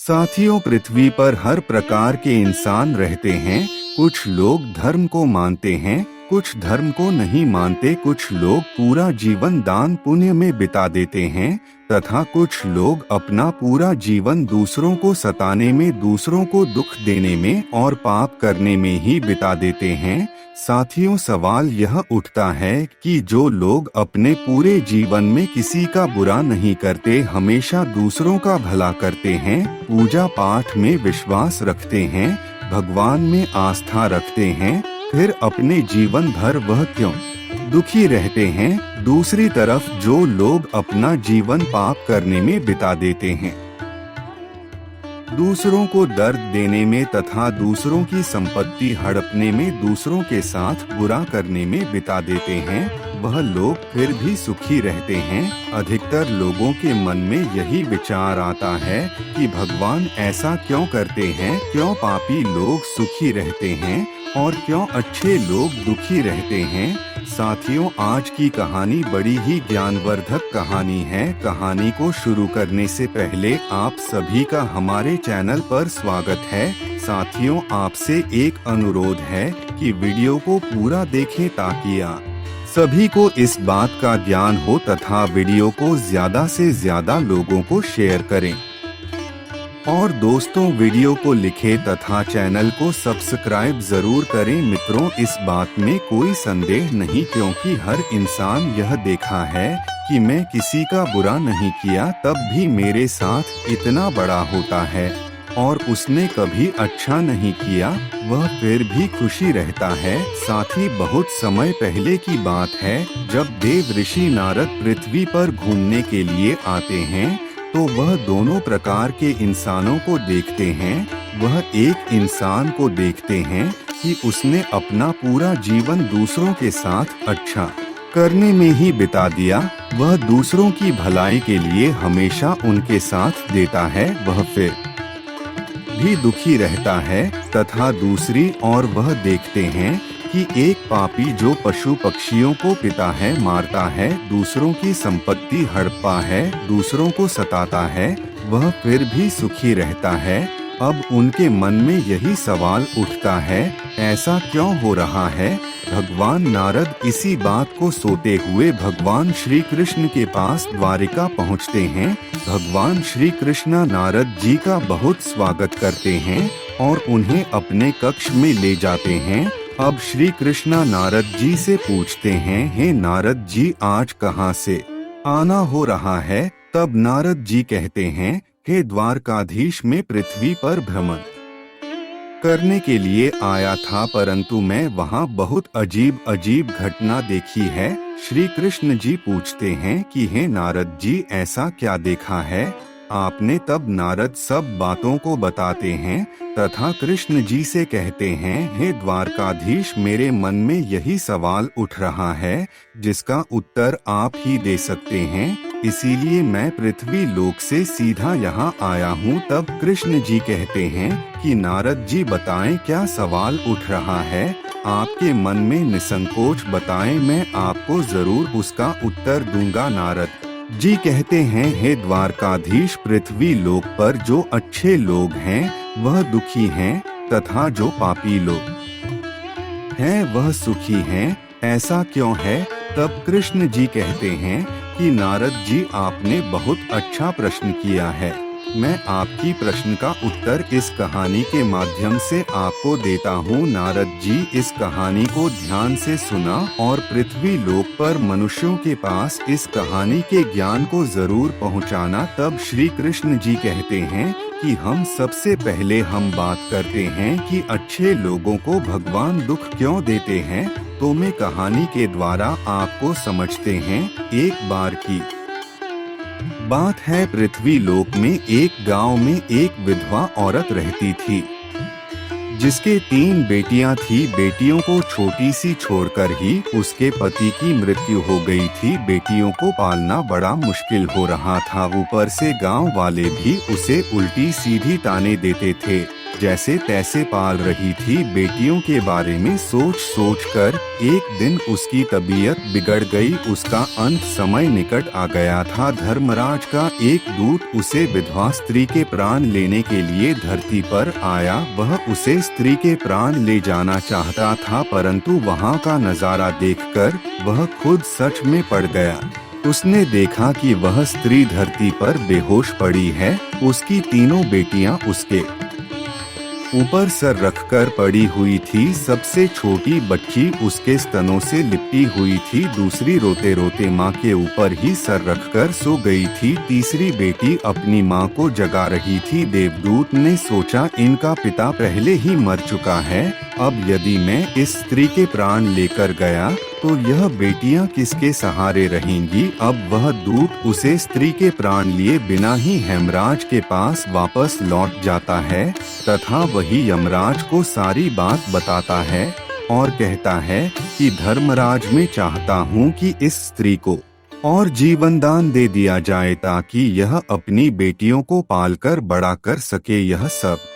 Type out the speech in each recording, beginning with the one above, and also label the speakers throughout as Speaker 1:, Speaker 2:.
Speaker 1: साथियों, पृथ्वी पर हर प्रकार के इंसान रहते हैं। कुछ लोग धर्म को मानते हैं, कुछ धर्म को नहीं मानते। कुछ लोग पूरा जीवन दान पुण्य में बिता देते हैं तथा कुछ लोग अपना पूरा जीवन दूसरों को सताने में, दूसरों को दुख देने में और पाप करने में ही बिता देते हैं। साथियों, सवाल यह उठता है कि जो लोग अपने पूरे जीवन में किसी का बुरा नहीं करते, हमेशा दूसरों का भला करते हैं, पूजा पाठ में विश्वास रखते हैं, भगवान में आस्था रखते हैं, फिर अपने जीवन भर वह क्यों दुखी रहते हैं? दूसरी तरफ जो लोग अपना जीवन पाप करने में बिता देते हैं, दूसरों को दर्द देने में तथा दूसरों की संपत्ति हड़पने में, दूसरों के साथ बुरा करने में बिता देते हैं, वह लोग फिर भी सुखी रहते हैं। अधिकतर लोगों के मन में यही विचार आता है कि भगवान ऐसा क्यों करते हैं, क्यों पापी लोग सुखी रहते हैं और क्यों अच्छे लोग दुखी रहते हैं। साथियों, आज की कहानी बड़ी ही ज्ञानवर्धक कहानी है। कहानी को शुरू करने से पहले आप सभी का हमारे चैनल पर स्वागत है। साथियों, आपसे एक अनुरोध है कि वीडियो को पूरा देखें ताकि आप सभी को इस बात का ज्ञान हो तथा वीडियो को ज्यादा से ज्यादा लोगों को शेयर करें और दोस्तों वीडियो को लिखें तथा चैनल को सब्सक्राइब जरूर करें। मित्रों, इस बात में कोई संदेह नहीं, क्योंकि हर इंसान यह देखा है कि मैं किसी का बुरा नहीं किया तब भी मेरे साथ इतना बड़ा होता है, और उसने कभी अच्छा नहीं किया वह फिर भी खुशी रहता है। साथ ही बहुत समय पहले की बात है, जब देव ऋषि नारद पृथ्वी पर घूमने के लिए आते हैं तो वह दोनों प्रकार के इंसानों को देखते हैं। वह एक इंसान को देखते हैं कि उसने अपना पूरा जीवन दूसरों के साथ अच्छा करने में ही बिता दिया, वह दूसरों की भलाई के लिए हमेशा उनके साथ देता है, वह फिर भी दुखी रहता है। तथा दूसरी ओर वह देखते हैं कि एक पापी जो पशु पक्षियों को पीता है, मारता है, दूसरों की संपत्ति हड़पता है, दूसरों को सताता है, वह फिर भी सुखी रहता है। अब उनके मन में यही सवाल उठता है, ऐसा क्यों हो रहा है? भगवान नारद इसी बात को सोते हुए भगवान श्री कृष्ण के पास द्वारिका पहुँचते हैं। भगवान श्री कृष्ण नारद जी का बहुत स्वागत करते हैं और उन्हें अपने कक्ष में ले जाते हैं। अब श्री कृष्ण नारद जी से पूछते हैं, हे नारद जी, आज कहाँ से आना हो रहा है? तब नारद जी कहते हैं, हे द्वारकाधीश, मैं पृथ्वी पर भ्रमण करने के लिए आया था, परंतु मैं वहाँ बहुत अजीब अजीब घटना देखी है। श्री कृष्ण जी पूछते हैं कि हे नारद जी, ऐसा क्या देखा है आपने? तब नारद सब बातों को बताते हैं तथा कृष्ण जी से कहते हैं, हे द्वारकाधीश, मेरे मन में यही सवाल उठ रहा है जिसका उत्तर आप ही दे सकते हैं, इसीलिए मैं पृथ्वी लोक से सीधा यहाँ आया हूँ। तब कृष्ण जी कहते हैं कि नारद जी बताएं, क्या सवाल उठ रहा है आपके मन में? निसंकोच बताएं, मैं आपको जरूर उसका उत्तर दूंगा। नारद जी कहते हैं, हे द्वारकाधीश, पृथ्वी लोक पर जो अच्छे लोग हैं वह दुखी हैं तथा जो पापी लोग हैं वह सुखी हैं। ऐसा क्यों है? तब कृष्ण जी कहते हैं कि नारद जी, आपने बहुत अच्छा प्रश्न किया है। मैं आपकी प्रश्न का उत्तर इस कहानी के माध्यम से आपको देता हूँ। नारद जी इस कहानी को ध्यान से सुना और पृथ्वी लोक पर मनुष्यों के पास इस कहानी के ज्ञान को जरूर पहुँचाना। तब श्री कृष्ण जी कहते हैं कि हम सबसे पहले हम बात करते हैं कि अच्छे लोगों को भगवान दुख क्यों देते हैं, तो मैं कहानी के द्वारा आपको समझते हैं। एक बार की बात है, पृथ्वी लोक में एक गांव में एक विधवा औरत रहती थी जिसके 3 बेटियां थी। बेटियों को छोटी सी छोड़कर ही उसके पति की मृत्यु हो गई थी। बेटियों को पालना बड़ा मुश्किल हो रहा था, ऊपर से गांव वाले भी उसे उल्टी सीधी ताने देते थे। जैसे तैसे पाल रही थी। बेटियों के बारे में सोच सोच कर एक दिन उसकी तबीयत बिगड़ गई। उसका अंत समय निकट आ गया था। धर्मराज का एक दूत उसे विधवा स्त्री के प्राण लेने के लिए धरती पर आया। वह उसे स्त्री के प्राण ले जाना चाहता था, परंतु वहाँ का नजारा देखकर वह खुद सच में पड़ गया। उसने देखा कि वह स्त्री धरती पर बेहोश पड़ी है। उसकी तीनों बेटियां उसके ऊपर सर रखकर पड़ी हुई थी। सबसे छोटी बच्ची उसके स्तनों से लिपटी हुई थी। दूसरी रोते रोते माँ के ऊपर ही सर रखकर सो गई थी। तीसरी बेटी अपनी माँ को जगा रही थी। देवदूत ने सोचा, इनका पिता पहले ही मर चुका है। अब यदि मैं इस स्त्री के प्राण लेकर गया तो यह बेटियां किसके सहारे रहेंगी। अब वह दूत उसे स्त्री के प्राण लिए बिना ही हेमराज के पास वापस लौट जाता है तथा वही यमराज को सारी बात बताता है और कहता है कि धर्मराज मैं चाहता हूँ कि इस स्त्री को और जीवन दान दे दिया जाए ताकि यह अपनी बेटियों को पालकर बड़ा कर सके। यह सब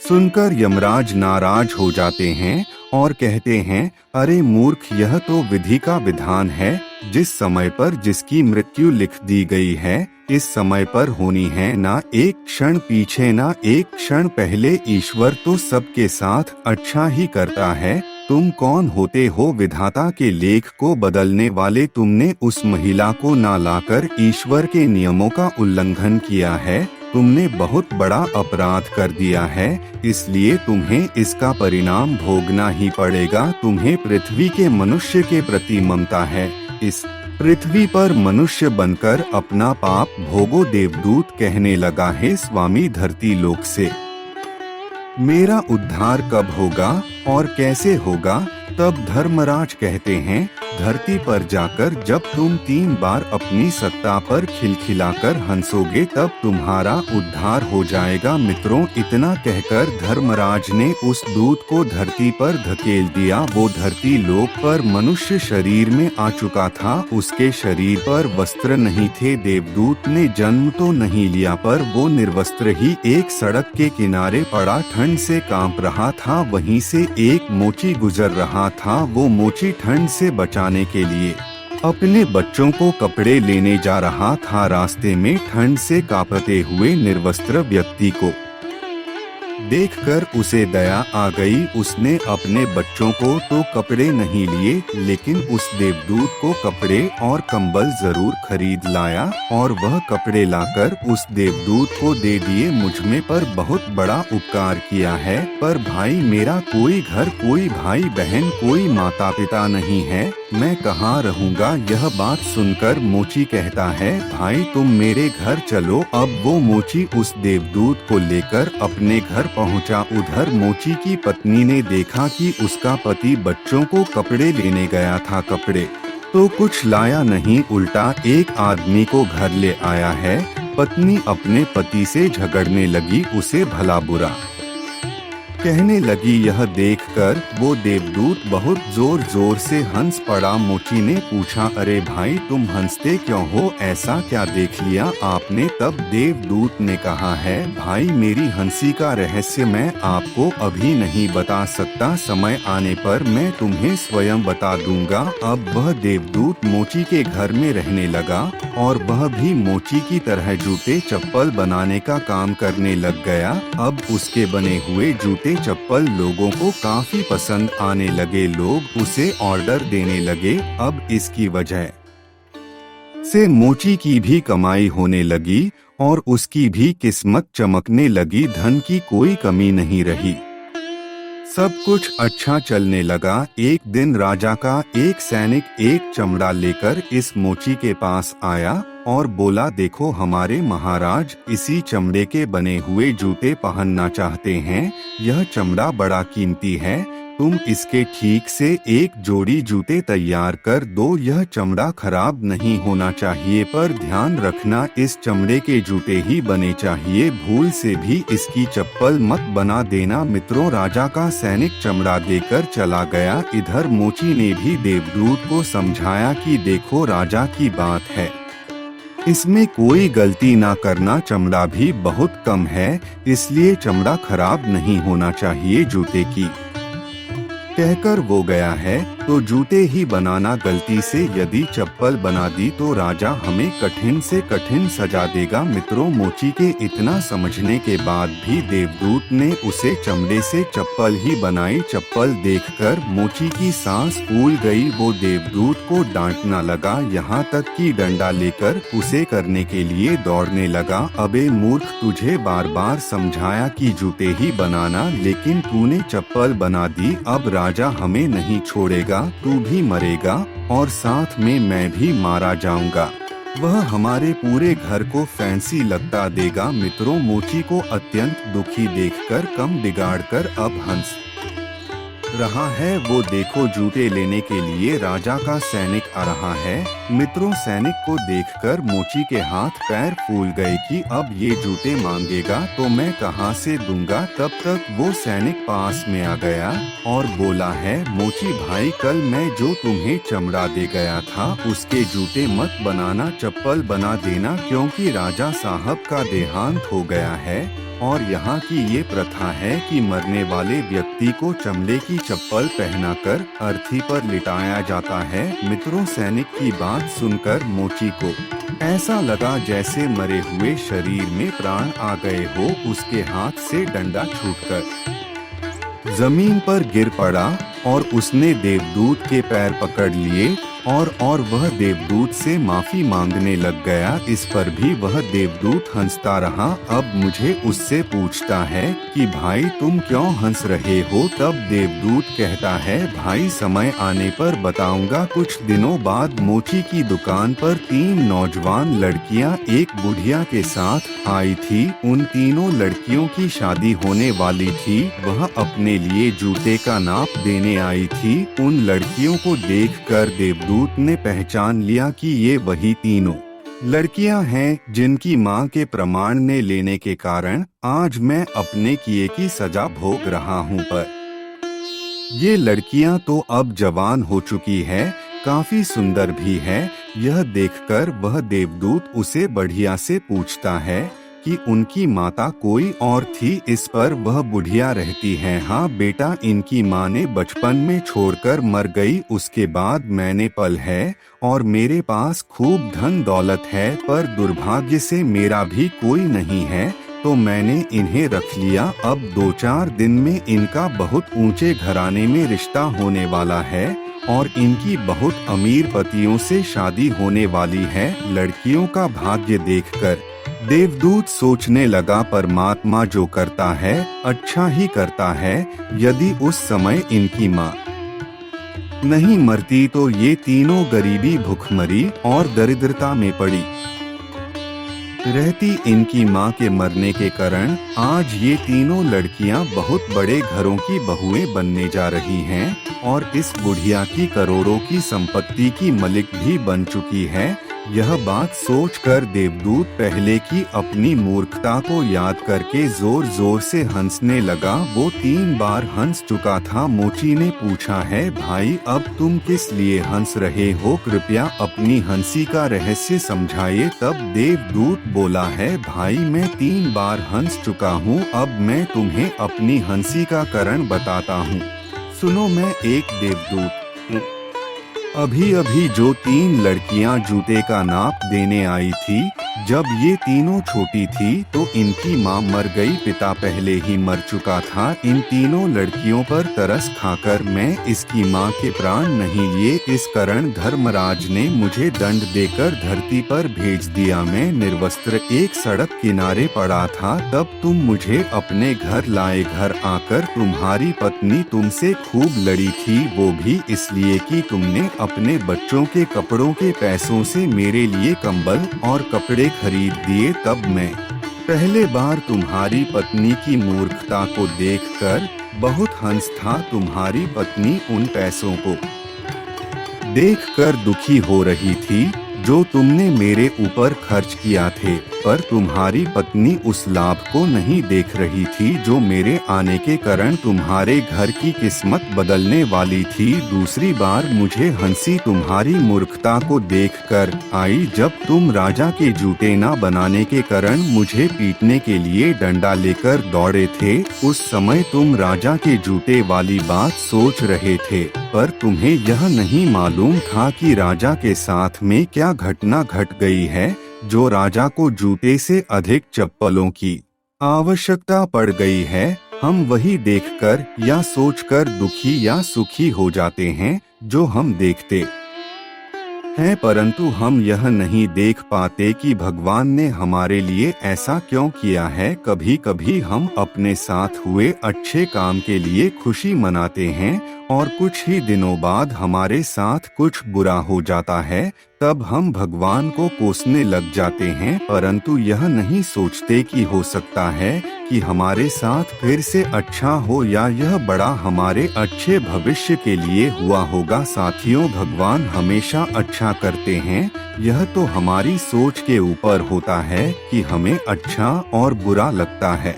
Speaker 1: सुनकर यमराज नाराज हो जाते हैं और कहते हैं, अरे मूर्ख, यह तो विधि का विधान है। जिस समय पर जिसकी मृत्यु लिख दी गई है इस समय पर होनी है। ना एक क्षण पीछे ना एक क्षण पहले। ईश्वर तो सबके साथ अच्छा ही करता है। तुम कौन होते हो विधाता के लेख को बदलने वाले। तुमने उस महिला को ना लाकर ईश्वर के नियमों का उल्लंघन किया है। तुमने बहुत बड़ा अपराध कर दिया है, इसलिए तुम्हें इसका परिणाम भोगना ही पड़ेगा। तुम्हें पृथ्वी के मनुष्य के प्रति ममता है, इस पृथ्वी पर मनुष्य बनकर अपना पाप भोगो। देवदूत कहने लगा, हे स्वामी, धरती लोक से मेरा उद्धार कब होगा और कैसे होगा। तब धर्मराज कहते हैं, धरती पर जाकर जब तुम 3 बार अपनी सत्ता पर खिलखिलाकर हंसोगे तब तुम्हारा उद्धार हो जाएगा। मित्रों, इतना कहकर धर्मराज ने उस दूत को धरती पर धकेल दिया। वो धरती लोक पर मनुष्य शरीर में आ चुका था। उसके शरीर पर वस्त्र नहीं थे। देवदूत ने जन्म तो नहीं लिया, पर वो निर्वस्त्र ही एक सड़क के किनारे पड़ा ठंड से कांप रहा था। वहीं से एक मोची गुजर रहा था। वो मोची ठंड से बचाने के लिए अपने बच्चों को कपड़े लेने जा रहा था। रास्ते में ठंड से कांपते हुए निर्वस्त्र व्यक्ति को देखकर उसे दया आ गई। उसने अपने बच्चों को तो कपड़े नहीं लिए, लेकिन उस देवदूत को कपड़े और कंबल जरूर खरीद लाया और वह कपड़े लाकर उस देवदूत को दे दिए। मुझमें पर बहुत बड़ा उपकार किया है, पर भाई मेरा कोई घर, कोई भाई बहन, कोई माता पिता नहीं है। मैं कहाँ रहूँगा। यह बात सुनकर मोची कहता है, भाई तुम मेरे घर चलो। अब वो मोची उस देवदूत को लेकर अपने घर पहुंचा। उधर मोची की पत्नी ने देखा कि उसका पति बच्चों को कपड़े लेने गया था। कपड़े तो कुछ लाया नहीं, उल्टा एक आदमी को घर ले आया है। पत्नी अपने पति से झगड़ने लगी, उसे भला बुरा कहने लगी। यह देखकर वो देवदूत बहुत जोर जोर से हंस पड़ा। मोची ने पूछा, अरे भाई तुम हंसते क्यों हो, ऐसा क्या देख लिया आपने। तब देवदूत ने कहा है, भाई मेरी हंसी का रहस्य मैं आपको अभी नहीं बता सकता, समय आने पर मैं तुम्हें स्वयं बता दूंगा। अब वह देवदूत मोची के घर में रहने लगा और वह भी मोची की तरह जूते चप्पल बनाने का काम करने लग गया। अब उसके बने हुए जूते चप्पल लोगों को काफी पसंद आने लगे। लोग उसे ऑर्डर देने लगे। अब इसकी वजह से मोची की भी कमाई होने लगी और उसकी भी किस्मत चमकने लगी। धन की कोई कमी नहीं रही, सब कुछ अच्छा चलने लगा। एक दिन राजा का एक सैनिक एक चमड़ा लेकर इस मोची के पास आया और बोला, देखो हमारे महाराज इसी चमड़े के बने हुए जूते पहनना चाहते हैं। यह चमड़ा बड़ा कीमती है, तुम इसके ठीक से एक जोड़ी जूते तैयार कर दो। यह चमड़ा खराब नहीं होना चाहिए, पर ध्यान रखना इस चमड़े के जूते ही बने चाहिए। भूल से भी इसकी चप्पल मत बना देना। मित्रों, राजा का सैनिक चमड़ा देकर चला गया। इधर मोची ने भी देवदूत को समझाया कि देखो राजा की बात है, इसमें कोई गलती ना करना, चमड़ा भी बहुत कम है, इसलिए चमड़ा खराब नहीं होना चाहिए जूते की। कहकर वो गया है। तो जूते ही बनाना गलती से यदि चप्पल बना दी तो राजा हमें कठिन से कठिन सजा देगा। मित्रों, मोची के इतना समझने के बाद भी देवदूत ने उसे चमड़े से चप्पल ही बनाई। चप्पल देखकर मोची की सांस फूल गई। वो देवदूत को डांटना लगा, यहाँ तक कि डंडा लेकर उसे करने के लिए दौड़ने लगा। अबे मूर्ख, तुझे बार बार समझाया कि जूते ही बनाना, लेकिन तूने चप्पल बना दी। अब राजा हमें नहीं छोड़ेगा, तू भी मरेगा और साथ में मैं भी मारा जाऊंगा। वह हमारे पूरे घर को फैंसी लगता देगा। मित्रों, मोची को अत्यंत दुखी देखकर कम बिगाड़कर अब हंस रहा है। वो देखो, जूते लेने के लिए राजा का सैनिक आ रहा है। मित्रों, सैनिक को देखकर मोची के हाथ पैर फूल गए कि अब ये जूते मांगेगा तो मैं कहाँ से दूंगा। तब तक वो सैनिक पास में आ गया और बोला है, मोची भाई, कल मैं जो तुम्हें चमड़ा दे गया था उसके जूते मत बनाना, चप्पल बना देना, क्योंकि राजा साहब का देहांत हो गया है और यहाँ की ये प्रथा है कि मरने वाले व्यक्ति को चमड़े की चप्पल पहनाकर अर्थी पर लिटाया जाता है। मित्रों, सैनिक की बात सुनकर मोची को ऐसा लगा जैसे मरे हुए शरीर में प्राण आ गए हो। उसके हाथ से डंडा छूटकर जमीन पर गिर पड़ा और उसने देवदूत के पैर पकड़ लिए और वह देवदूत से माफी मांगने लग गया। इस पर भी वह देवदूत हंसता रहा। अब मुझे उससे पूछता है कि भाई तुम क्यों हंस रहे हो। तब देवदूत कहता है, भाई समय आने पर बताऊंगा। कुछ दिनों बाद मोची की दुकान पर 3 नौजवान लड़कियां एक बुढ़िया के साथ आई थी। उन तीनों लड़कियों की शादी होने वाली थी। वह अपने लिए जूते का नाप देने आई थी। उन लड़कियों को देखकर देवदूत ने पहचान लिया कि ये वही तीनों लड़कियां हैं जिनकी मां के प्रमाण ने लेने के कारण आज मैं अपने किए की सजा भोग रहा हूं। पर ये लड़कियां तो अब जवान हो चुकी है, काफी सुंदर भी है। यह देखकर वह देवदूत उसे बढ़िया से पूछता है कि उनकी माता कोई और थी। इस पर वह बुढ़िया रहती है। हाँ बेटा, इनकी माँ ने बचपन में छोड़कर मर गई। उसके बाद मैंने पल है और मेरे पास खूब धन दौलत है, पर दुर्भाग्य से मेरा भी कोई नहीं है, तो मैंने इन्हें रख लिया। अब 2-4 दिन में इनका बहुत ऊंचे घराने में रिश्ता होने वाला है और इनकी बहुत अमीर पतियों से शादी होने वाली है। लड़कियों का भाग्य देखकर देवदूत सोचने लगा, परमात्मा जो करता है अच्छा ही करता है। यदि उस समय इनकी माँ नहीं मरती तो ये तीनों गरीबी, भुखमरी और दरिद्रता में पड़ी रहती। इनकी माँ के मरने के कारण आज ये तीनों लड़कियाँ बहुत बड़े घरों की बहुएं बनने जा रही हैं और इस बुढ़िया की करोड़ों की संपत्ति की मालिक भी बन चुकी है। यह बात सोचकर देवदूत पहले की अपनी मूर्खता को याद करके जोर जोर से हंसने लगा। वो 3 बार हंस चुका था। मोची ने पूछा है, भाई अब तुम किस लिए हंस रहे हो, कृपया अपनी हंसी का रहस्य समझाइए। तब देवदूत बोला है, भाई मैं 3 बार हंस चुका हूँ, अब मैं तुम्हें अपनी हंसी का कारण बताता हूँ। सुनो, मैं एक देवदूत अभी अभी जो 3 लड़कियां जूते का नाप देने आई थी। जब ये तीनों छोटी थी तो इनकी मां मर गई, पिता पहले ही मर चुका था। इन तीनों लड़कियों पर तरस खाकर मैं इसकी मां के प्राण नहीं लिए। इस कारण धर्मराज ने मुझे दंड देकर धरती पर भेज दिया। मैं निर्वस्त्र एक सड़क किनारे पड़ा था, तब तुम मुझे अपने घर लाए। घर आकर तुम्हारी पत्नी तुमसे खूब लड़ी थी, वो भी इसलिए कि तुमने अपने बच्चों के कपड़ों के पैसों से मेरे लिए कंबल और कपड़े खरीद दिए। तब मैं पहले बार तुम्हारी पत्नी की मूर्खता को देखकर बहुत हंस था। तुम्हारी पत्नी उन पैसों को देखकर दुखी हो रही थी जो तुमने मेरे ऊपर खर्च किया थे, पर तुम्हारी पत्नी उस लाभ को नहीं देख रही थी जो मेरे आने के कारण तुम्हारे घर की किस्मत बदलने वाली थी। दूसरी बार मुझे हंसी तुम्हारी मूर्खता को देखकर आई जब तुम राजा के जूते न बनाने के कारण मुझे पीटने के लिए डंडा लेकर दौड़े थे। उस समय तुम राजा के जूते वाली बात सोच रहे थे, पर तुम्हें यह नहीं मालूम था कि राजा के साथ में क्या घटना घट गई है, जो राजा को जूते से अधिक चप्पलों की आवश्यकता पड़ गई है। हम वही देखकर या सोचकर दुखी या सुखी हो जाते हैं जो हम देखते हैं, परंतु हम यह नहीं देख पाते कि भगवान ने हमारे लिए ऐसा क्यों किया है। कभी कभी हम अपने साथ हुए अच्छे काम के लिए खुशी मनाते हैं और कुछ ही दिनों बाद हमारे साथ कुछ बुरा हो जाता है, तब हम भगवान को कोसने लग जाते हैं, परंतु यह नहीं सोचते कि हो सकता है कि हमारे साथ फिर से अच्छा हो या यह बड़ा हमारे अच्छे भविष्य के लिए हुआ होगा। साथियों, भगवान हमेशा अच्छा करते हैं, यह तो हमारी सोच के ऊपर होता है कि हमें अच्छा और बुरा लगता है।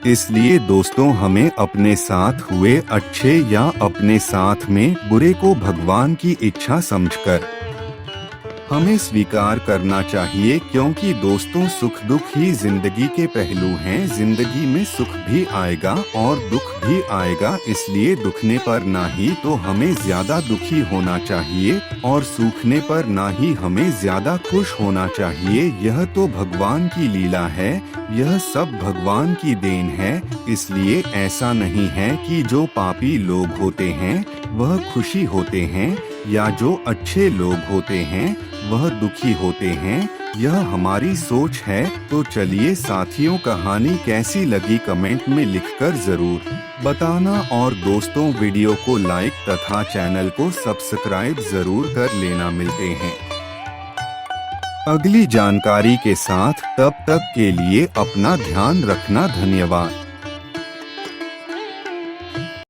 Speaker 1: इसलिए दोस्तों, हमें अपने साथ हुए अच्छे या अपने साथ में बुरे को भगवान की इच्छा समझकर हमें स्वीकार करना चाहिए, क्योंकि दोस्तों सुख दुख ही जिंदगी के पहलू हैं। जिंदगी में सुख भी आएगा और दुख भी आएगा, इसलिए दुखने पर ना ही तो हमें ज्यादा दुखी होना चाहिए और सूखने पर ना ही हमें ज्यादा खुश होना चाहिए। यह तो भगवान की लीला है, यह सब भगवान की देन है। इसलिए ऐसा नहीं है कि जो पापी लोग होते हैं वह खुशी होते हैं या जो अच्छे लोग होते हैं वह दुखी होते हैं। यह हमारी सोच है। तो चलिए साथियों, कहानी कैसी लगी कमेंट में लिखकर जरूर बताना और दोस्तों वीडियो को लाइक तथा चैनल को सब्सक्राइब जरूर कर लेना। मिलते हैं अगली जानकारी के साथ, तब तक के लिए अपना ध्यान रखना। धन्यवाद।